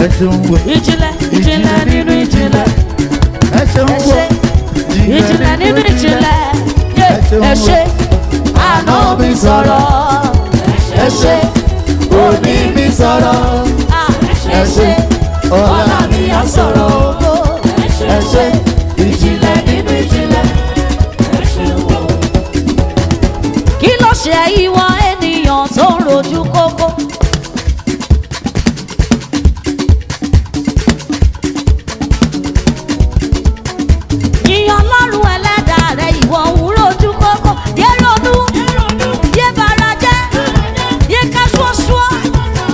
ẹ ṣeun wo ìjìnlẹ̀ ìjìnlẹ̀ nínú ìjìnlẹ̀ ẹ ṣeun wo ìjìnlẹ̀ nínú ìjìnlẹ̀ ẹ ṣé àná mi sọ̀rọ̀ ẹ ṣé òní mi sọ̀rọ̀ ẹ ṣé ọ̀la mi á sọ̀rọ̀ ẹ ṣe ìjìnlẹ̀ nínú ìjìnlẹ̀ ẹ ṣé wo. Kí ló ṣe ìwọ ènìyàn tó ń rojú kókó? Yíyan lọ́rùn ẹlẹ́dàá rẹ̀ ìwọ ń rojú kókó. Yé ronú, yé bara jẹ́, yé ká ṣúọ́ṣúọ́,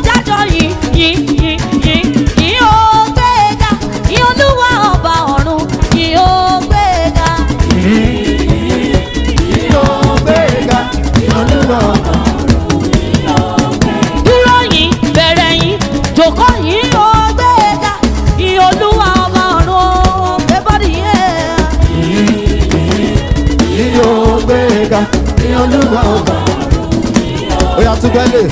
jájọ yìí ó gbéga, yìí Olúwa ọba ọ̀run, yìí ó gbéga. yìí ó gbéga Olúwa ọba Dúró yìí, bẹ̀rẹ̀ yìí, jòkó yìí ó gbéga, yìí Olúwa ọba ọ̀run, everybody yeah. yìí ó gbéga Olúwa ọba ó yá tún gbẹ́lẹ̀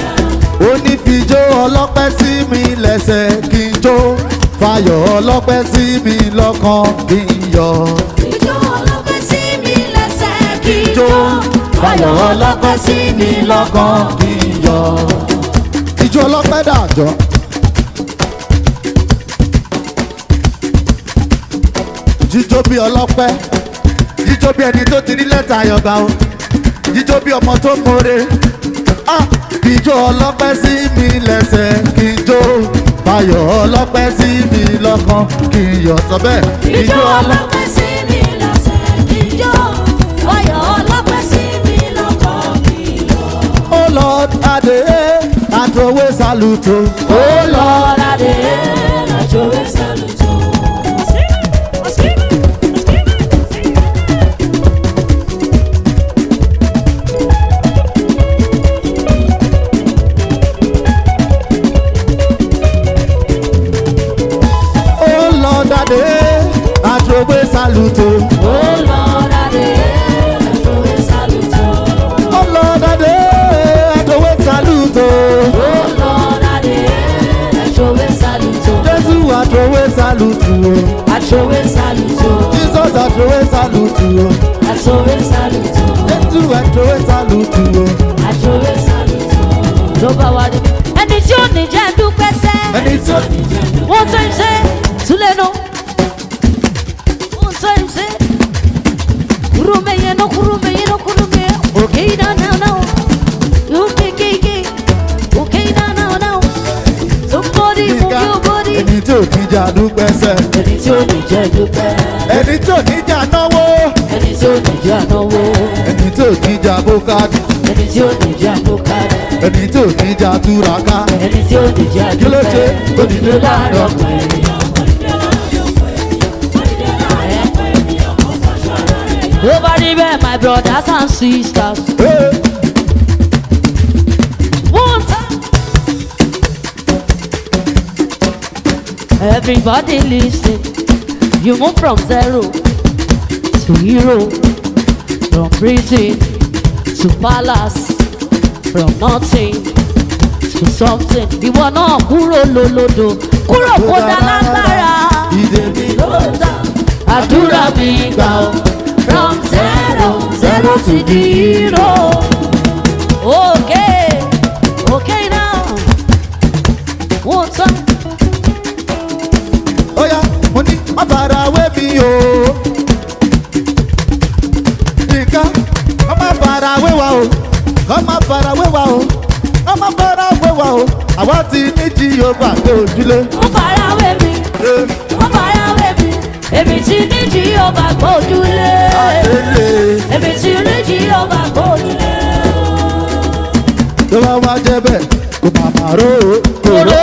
ó ní fijó ọlọ́pẹ́ sí mi lẹ́sẹ̀ kí n jó fayọ̀ ọlọ́pẹ́ sí mi lọ́kàn kí n yọ̀. Ijó ọlọ́pẹ́ sí mi lẹ́sẹ̀ kí n jó jó, fayọ̀ ọlọ́pẹ́ sí mi lọ́kàn kí n yọ̀. Ijó ọlọ́pẹ́ dàjọ́. Jíjó bí ọlọ́pẹ́, jíjó bí ẹni tó ti ní lẹ́tà ayọ̀gbà o, jíjó bí ọmọ tó mọ̀re. Ijó ọlọ́pẹ́ sí mi lẹ́sẹ̀ kí n jó, fayọ̀ ọlọ́pẹ́ sí mi lọ́kàn kí n yọ̀ sọ bẹ́ẹ̀. Ijó ọlọ́pẹ́ sí mi lẹ́sẹ̀ kí n jó, fayọ̀ ọlọ́pẹ́ sí mi lọ́kàn kí n yọ̀. Oh Lord, Ade, Adowe Saluto. Oh Lord, Ade, Adowe Saluto. Oh Lord, Ade, Adowe Saluto. Oh Lord, Ade, Adowe Saluto. Oh Lord, Ade, Adowe Saluto. Oh Lord, Ade, Adowe Saluto. Jesus Adowe Saluto. Adowe Saluto. Jesus Adowe Saluto. Adowe Saluto. Jesus Adowe Saluto. Adowe Saluto. Tó bá wá dé. Ẹni tí ò ní jẹ́ dúpẹ́ sẹ́. Ẹni tí ó One time say, Tuleno. One time say, Kurume no kurume no kurume. Okay now. Okay now. Somebody move your body. ẹni tí ò ní jà dúpẹ́ sẹ́. Ẹni tí ò ní jẹ́ dúpẹ́. Ẹni tí ò ní jà náwó. Ẹni tí ò ní jẹ́ náwó. Ẹni tí ò ní jà bókádì. Ẹni tí ò ní jẹ́ àbúkárẹ̀. Ẹni tí ò ní jà túraká. Ẹni tí ò ní jẹ́ Kí ló ṣe? àdúpẹ́. Òdìdó láàárọ̀ ọ̀pọ̀ ènìyàn. Nobody but my brothers and sisters. Hey. One time. Everybody listen. You move from zero to hero, from prison to palace, from nothing to something. Ìwọ náà kúrò lólódò, kúrò kódà lágbára. Ìdè mi ló dá. Àdúrà mi gbà ó. From zero to the hero. Okay now. One time. Ó yá, mo ní má fara wé mi o. Nìkan, kọ́ má fara wé wa o. Kọ́ má fara wé wa o. Kọ́ má fara wé wa o. Àwa ti ní Jèhófà tó ojúlé. Ó fara wé mi. Ó fara wé mi. Èmi ti ní Jèhófà gbójúlé. Èmi ti ní Jèhófà gbójúlé. Tó bá wá jẹ́ bẹ́ẹ̀, kò má má ro o. Kòró.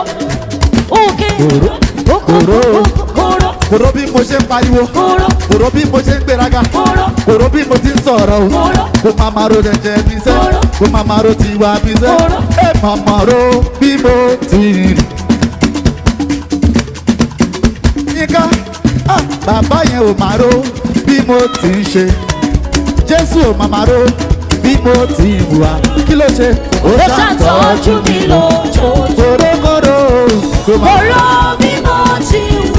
Òkè. Kòró. Kòró. Kòró bí mo ṣe ń pariwo. Kòró. Kòró bí mo ṣe ń gbéraga. Kòró. Kòró bí mo ti ń sọ̀rọ̀ o. Kòró. Kò má má ro jẹjẹ mi sẹ́. Kòró. Kò má má ro tiwa mi sẹ́. Kòró. Ẹ má má ro bí mo ti rìn. Yínká, bàbá yẹn ò má ro bí mo ti ń ṣe. Jésù ò má má ro bí mo ti wà kí ló ṣe ó ṣàtọ́jú mi lójoojúmọ́. kòrókòró kò má. Kòró bí mo ti wà.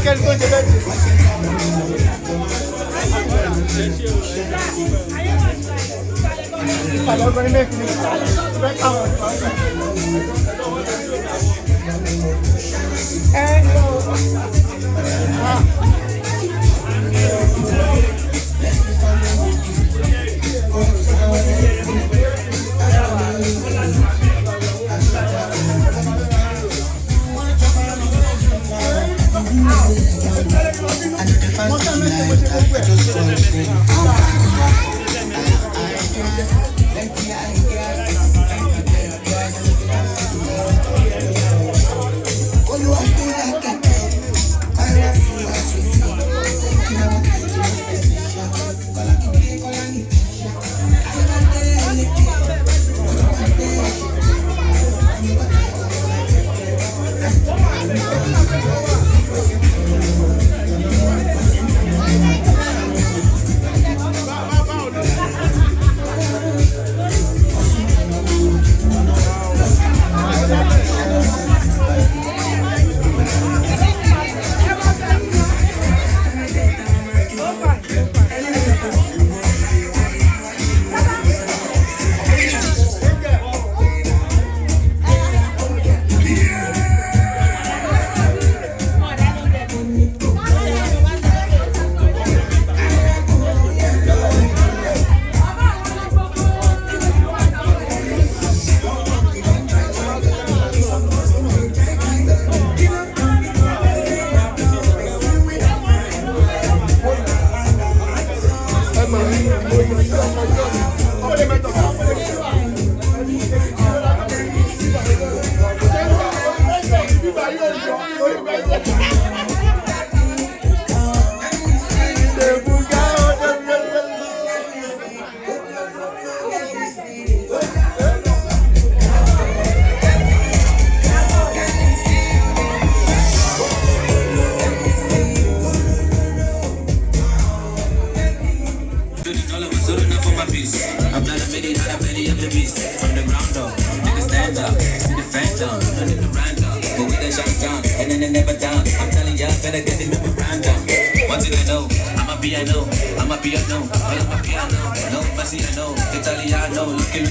kẹ́ni tó ń ṣe bẹ́ẹ̀.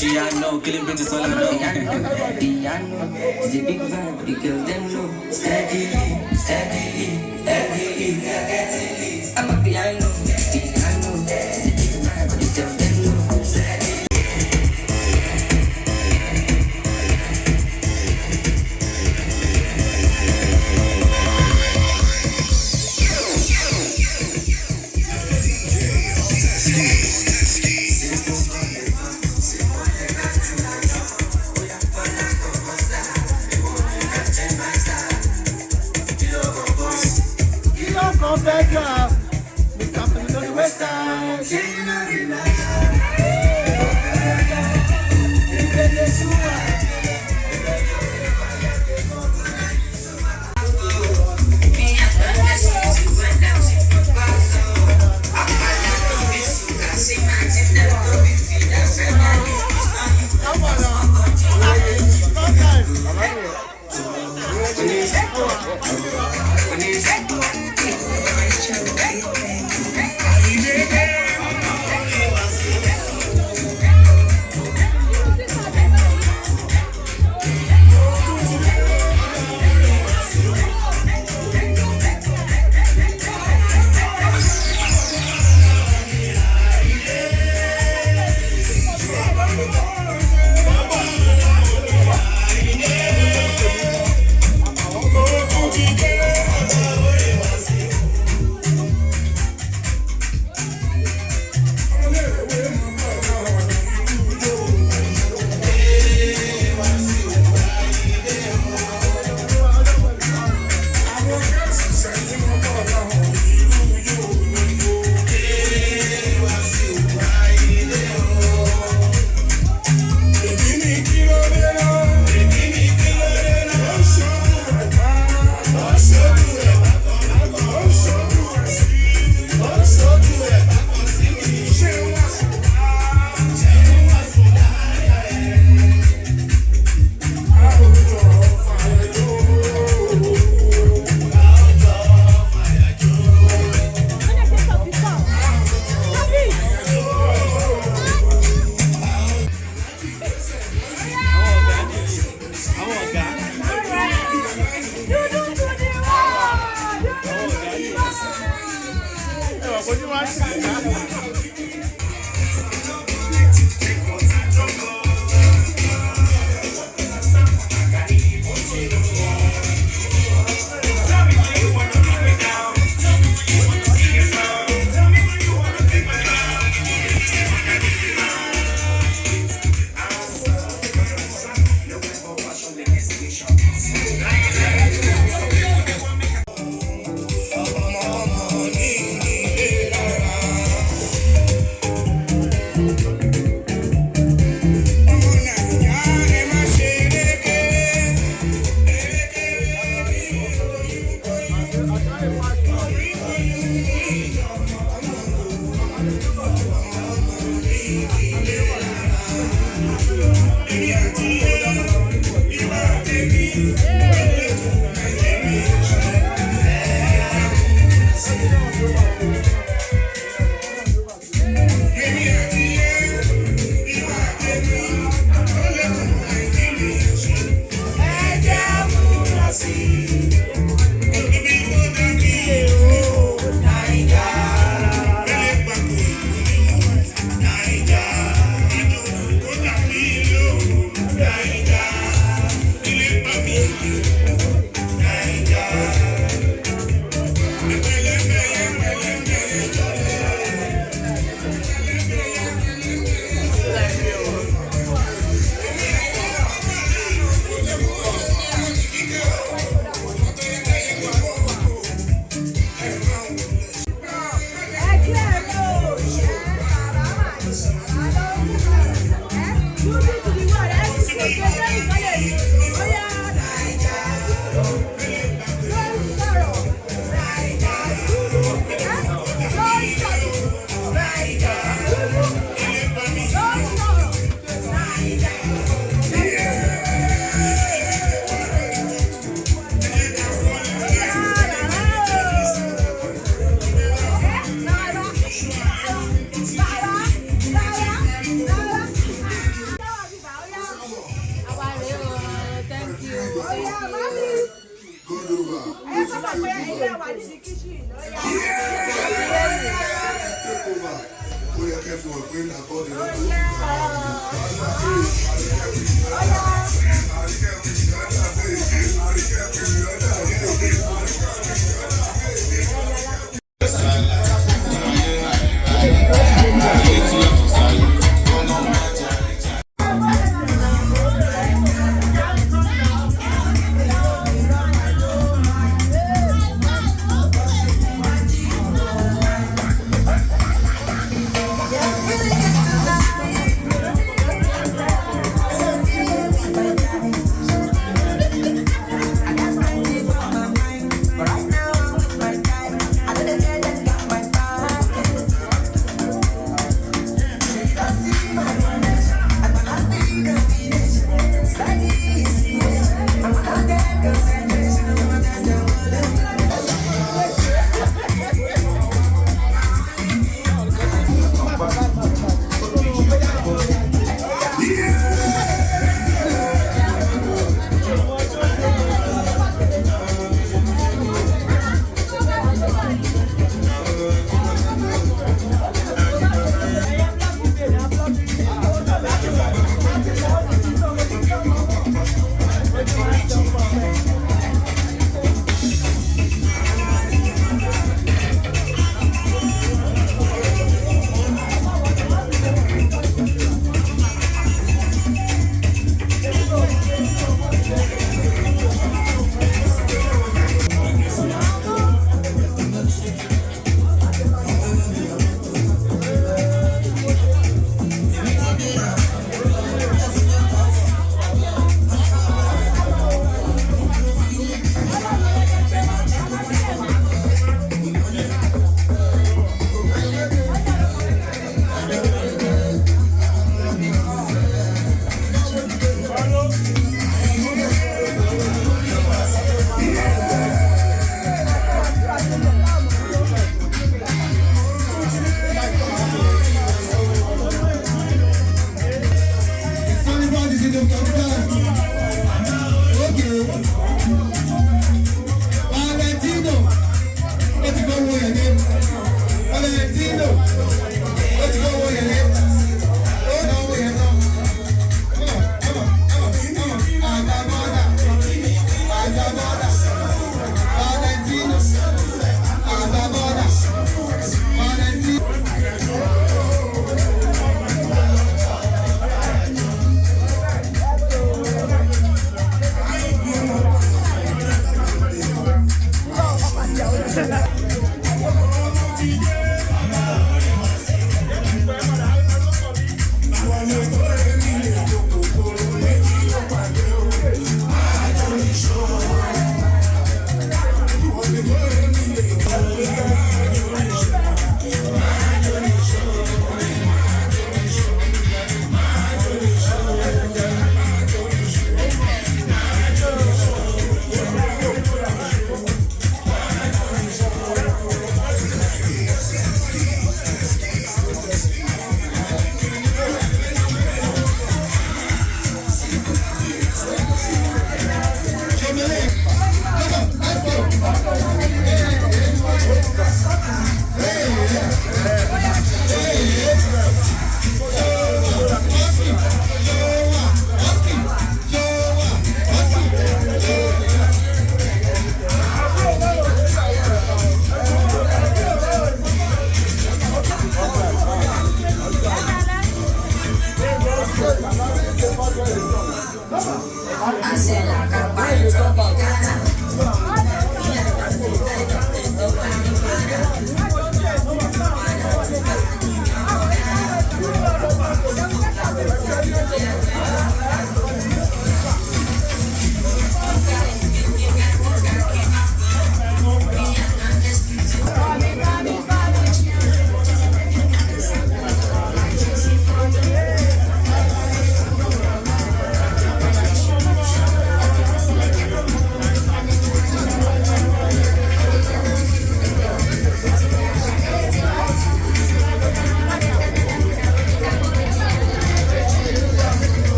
Luciano, killing bitches all I know. Piano, is a big vibe, the girls them know. Steadily, steadily, steadily, steadily. I'm a piano, is a big vibe, the girls them know. Steadily.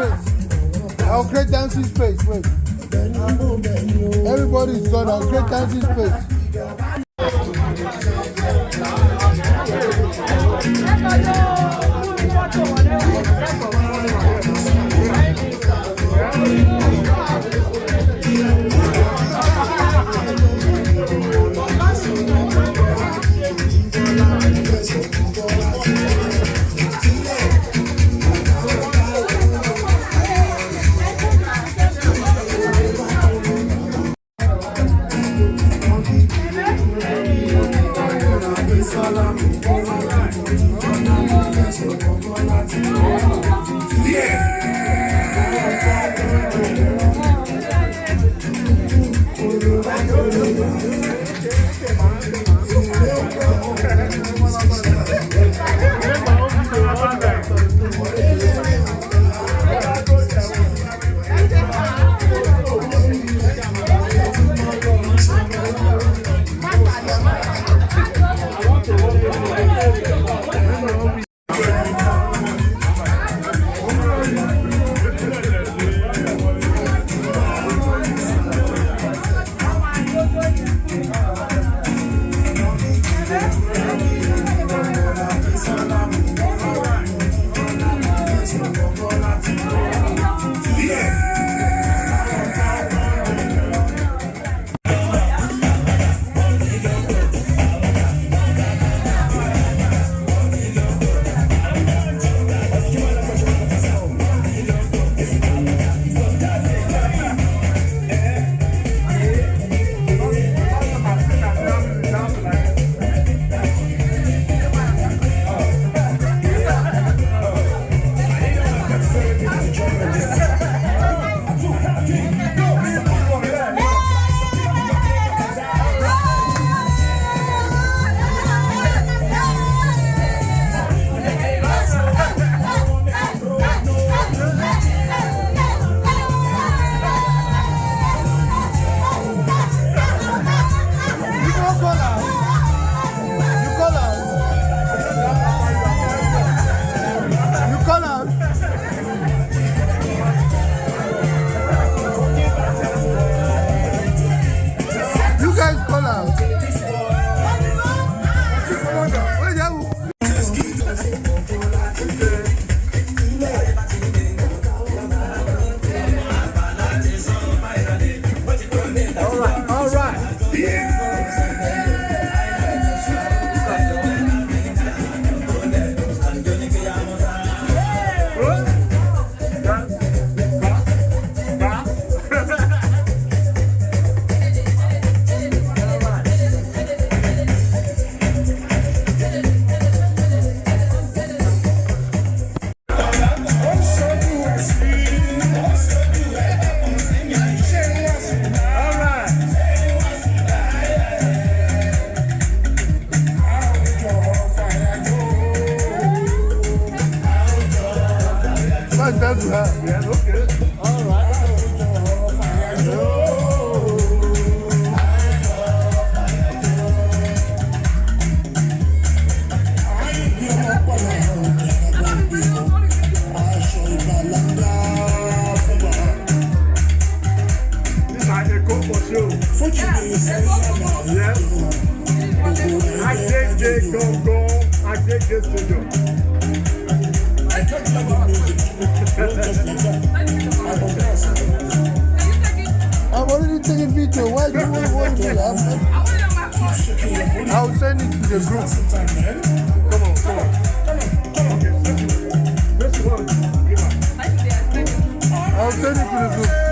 space. I'll create dancing space. Wait. Everybody's gone. I'll create dancing space. Yeah, okay. All right. This is a good for show. Yes. I take this studio. I'm already taking video. Why do you want to do that? I'll send it to the group. Come on. Okay, this one. I'll send it to the group.